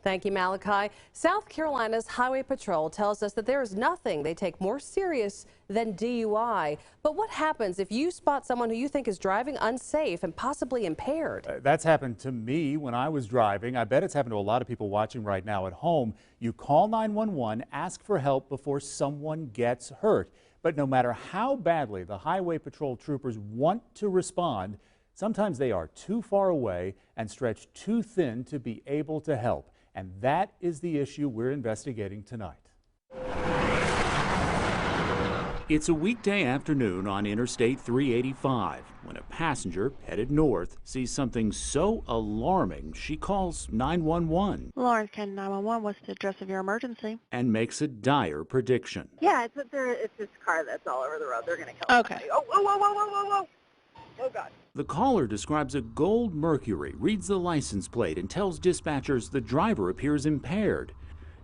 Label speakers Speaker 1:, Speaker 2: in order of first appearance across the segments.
Speaker 1: Thank you, Malachi. South Carolina's Highway Patrol tells us that there is nothing they take more serious than DUI. But what happens if you spot someone who you think is driving unsafe and possibly impaired?
Speaker 2: That's happened to me when I was driving. I bet it's happened to a lot of people watching right now at home. You call 911, ask for help before someone gets hurt. But no matter how badly the Highway Patrol troopers want to respond, sometimes they are too far away and stretched too thin to be able to help. And that is the issue we're investigating tonight. It's a weekday afternoon on Interstate 385 when a passenger headed north sees something so alarming she calls 911.
Speaker 3: Lawrence County 911, what's the address of your emergency?
Speaker 2: And makes a dire prediction.
Speaker 4: Yeah, it's this car that's all over the road. They're going to kill somebody. Oh, whoa, whoa, whoa, whoa, whoa, whoa. Oh, God.
Speaker 2: The caller describes a gold Mercury, reads the license plate, and tells dispatchers the driver appears impaired.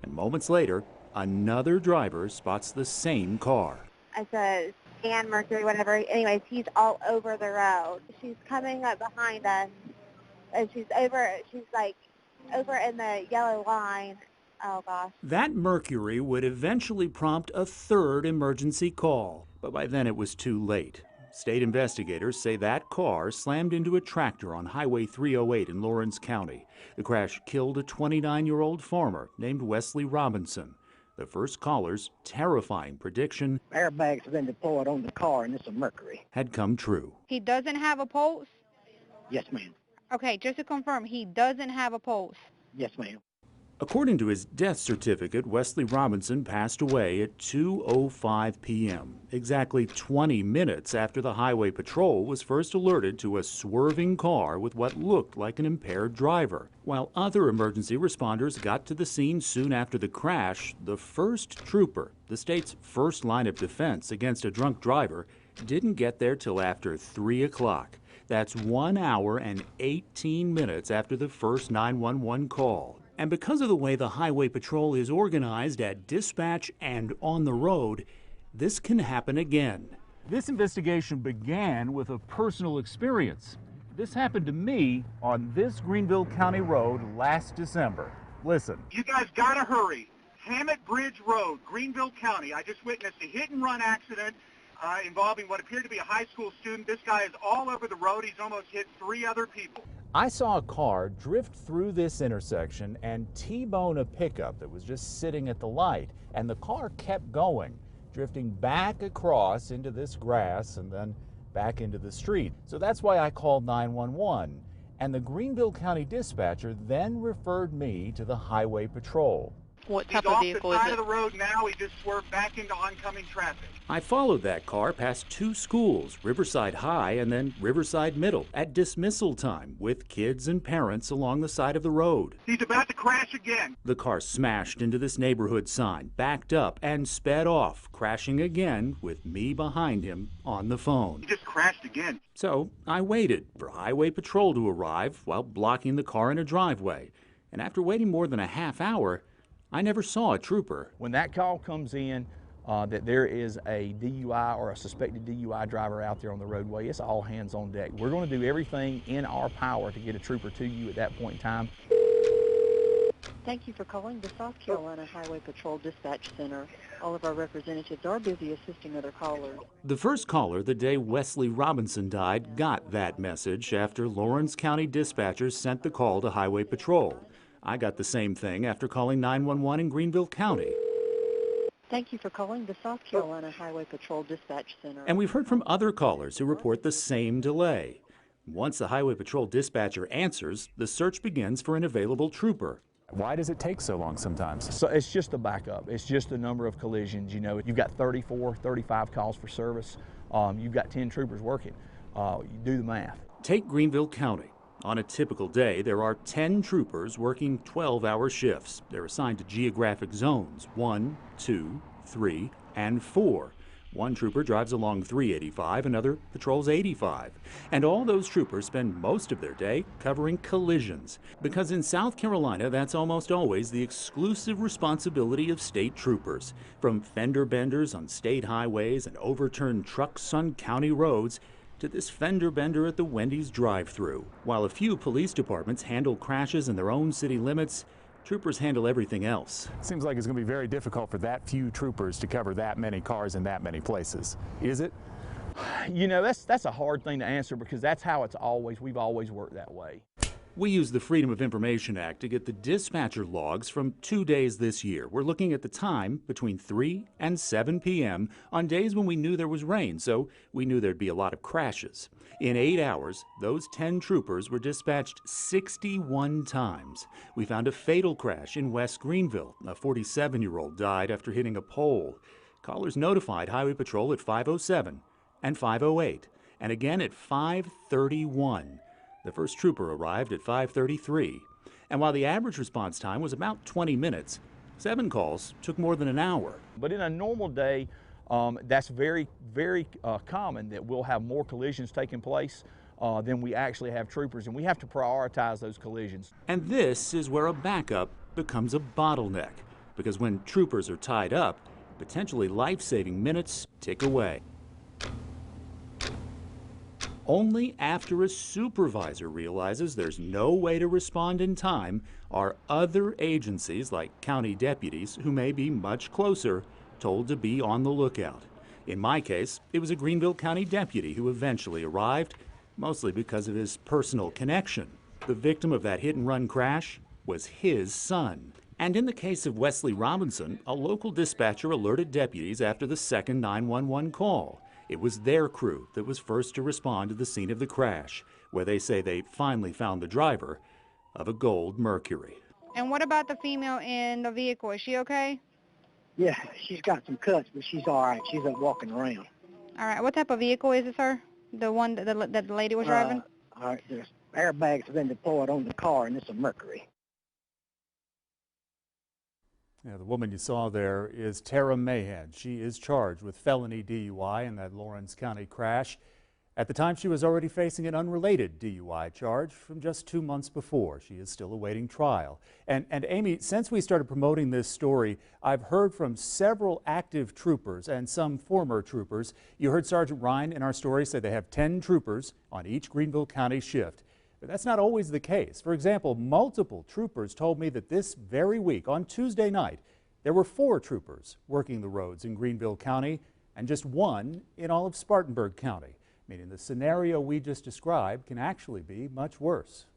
Speaker 2: And moments later, another driver spots the same car.
Speaker 4: I said, Ann Mercury, whatever. Anyways, he's all over the road. She's coming up behind us, and she's like over in the yellow line. Oh, gosh.
Speaker 2: That Mercury would eventually prompt a third emergency call, but by then it was too late. State investigators say that car slammed into a tractor on Highway 308 in Lawrence County. The crash killed a 29-year-old farmer named Wesley Robinson. The first caller's terrifying prediction,
Speaker 5: airbags have been deployed on the car and it's a Mercury,
Speaker 2: had come true.
Speaker 3: He doesn't have a pulse?
Speaker 5: Yes, ma'am.
Speaker 3: Okay, just to confirm, he doesn't have a pulse.
Speaker 5: Yes, ma'am.
Speaker 2: According to his death certificate, Wesley Robinson passed away at 2:05 p.m., exactly 20 minutes after the Highway Patrol was first alerted to a swerving car with what looked like an impaired driver. While other emergency responders got to the scene soon after the crash, the first trooper, the state's first line of defense against a drunk driver, didn't get there till after 3 o'clock. That's 1 hour and 18 minutes after the first 911 call. And because of the way the Highway Patrol is organized at dispatch and on the road, this can happen again. This investigation began with a personal experience. This happened to me on this Greenville County road last December. Listen.
Speaker 6: You guys gotta hurry. Hammett Bridge Road, Greenville County. I just witnessed a hit-and-run accident involving what appeared to be a high school student. This guy is all over the road. He's almost hit 3 other people.
Speaker 2: I saw a car drift through this intersection and T-bone a pickup that was just sitting at the light. And the car kept going, drifting back across into this grass and then back into the street. So that's why I called 911. And the Greenville County dispatcher then referred me to the Highway Patrol.
Speaker 3: What type of vehicle is it?
Speaker 6: He's off the side of the road now. He just swerved back into oncoming traffic.
Speaker 2: I followed that car past 2 schools, Riverside High and then Riverside Middle, at dismissal time with kids and parents along the side of the road.
Speaker 6: He's about to crash again.
Speaker 2: The car smashed into this neighborhood sign, backed up, and sped off, crashing again with me behind him on the phone.
Speaker 6: He just crashed again.
Speaker 2: So I waited for Highway Patrol to arrive while blocking the car in a driveway. And after waiting more than a half hour, I never saw a trooper.
Speaker 7: When that call comes in that there is a DUI or a suspected DUI driver out there on the roadway, it's all hands on deck. We're going to do everything in our power to get a trooper to you at that point in time.
Speaker 3: Thank you for calling the South Carolina Highway Patrol Dispatch Center. All of our representatives are busy assisting other callers.
Speaker 2: The first caller the day Wesley Robinson died got that message after Lawrence County dispatchers sent the call to Highway Patrol. I got the same thing after calling 911 in Greenville County.
Speaker 3: Thank you for calling the South Carolina Highway Patrol Dispatch Center.
Speaker 2: And we've heard from other callers who report the same delay. Once the Highway Patrol dispatcher answers, the search begins for an available trooper. Why does it take so long sometimes?
Speaker 7: So it's just the backup. It's just the number of collisions. You know, you've got 34, 35 calls for service. You've got 10 troopers working. You do the math.
Speaker 2: Take Greenville County. On a typical day, there are 10 troopers working 12-hour shifts. They're assigned to geographic zones 1, 2, 3, and 4. One trooper drives along 385, another patrols 85. And all those troopers spend most of their day covering collisions. Because in South Carolina, that's almost always the exclusive responsibility of state troopers. From fender benders on state highways and overturned trucks on county roads, to this fender bender at the Wendy's drive-thru. While a few police departments handle crashes in their own city limits, Troopers handle everything else.
Speaker 8: Seems like it's going to be very difficult for that few troopers to cover that many cars in that many places. Is it?
Speaker 7: You know, that's a hard thing to answer because that's how we've always worked that way.
Speaker 2: We use the Freedom of Information Act to get the dispatcher logs from 2 days this year. We're looking at the time between 3 and 7 p.m. on days when we knew there was rain, so we knew there'd be a lot of crashes. In 8 hours, those 10 troopers were dispatched 61 times. We found a fatal crash in West Greenville. A 47-year-old died after hitting a pole. Callers notified Highway Patrol at 5:07 and 5:08, and again at 5:31. The first trooper arrived at 5:33, and while the average response time was about 20 minutes, 7 calls took more than an hour.
Speaker 7: But in a normal day, that's very common that we'll have more collisions taking place than we actually have troopers, and we have to prioritize those collisions.
Speaker 2: And this is where a backup becomes a bottleneck, because when troopers are tied up, potentially life-saving minutes tick away. Only after a supervisor realizes there's no way to respond in time are other agencies, like county deputies, who may be much closer, told to be on the lookout. In my case, it was a Greenville County deputy who eventually arrived, mostly because of his personal connection. The victim of that hit-and-run crash was his son. And in the case of Wesley Robinson, a local dispatcher alerted deputies after the second 911 call. It was their crew that was first to respond to the scene of the crash, where they say they finally found the driver of a gold Mercury.
Speaker 9: And what about the female in the vehicle? Is she okay?
Speaker 5: Yeah, she's got some cuts, but she's all right. She's up walking around.
Speaker 9: All right. What type of vehicle is it, sir? The one that the lady was driving?
Speaker 5: All right, there's airbags have been deployed on the car, and it's a Mercury.
Speaker 2: Yeah, the woman you saw there is Tara Mahan. She is charged with felony DUI in that Lawrence County crash. At the time, she was already facing an unrelated DUI charge from just 2 months before. She is still awaiting trial. And Amy, since we started promoting this story, I've heard from several active troopers and some former troopers. You heard Sergeant Ryan in our story say they have 10 troopers on each Greenville County shift. But that's not always the case. For example, multiple troopers told me that this very week, on Tuesday night, there were 4 troopers working the roads in Greenville County and just 1 in all of Spartanburg County, meaning the scenario we just described can actually be much worse.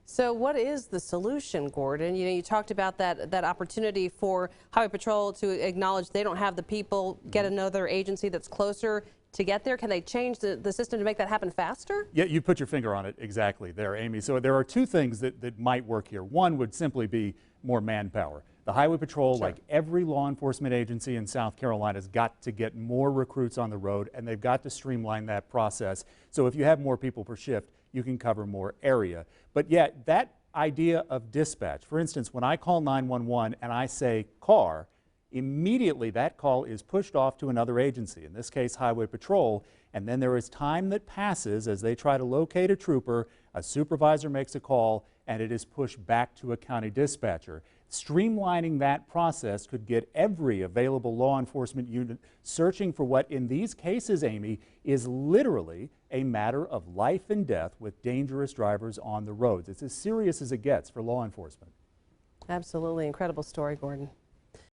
Speaker 1: So what is the solution, Gordon? You know, you talked about that opportunity for Highway Patrol to acknowledge they don't have the people, get another agency that's closer to get there. Can they change the system to make that happen faster?
Speaker 2: Yeah, you put your finger on it exactly there, Amy. So there are 2 things that might work here. One would simply be more manpower. The Highway Patrol, like every law enforcement agency in South Carolina, has got to get more recruits on the road, and they've got to streamline that process. So if you have more people per shift, you can cover more area. But yet, that idea of dispatch, for instance, when I call 911 and I say car, immediately that call is pushed off to another agency, in this case Highway Patrol, and then there is time that passes as they try to locate a trooper, a supervisor makes a call, and it is pushed back to a county dispatcher. Streamlining that process could get every available law enforcement unit searching for what in these cases, Amy, is literally a matter of life and death with dangerous drivers on the roads. It's as serious as it gets for law enforcement.
Speaker 1: Absolutely. Incredible story, Gordon.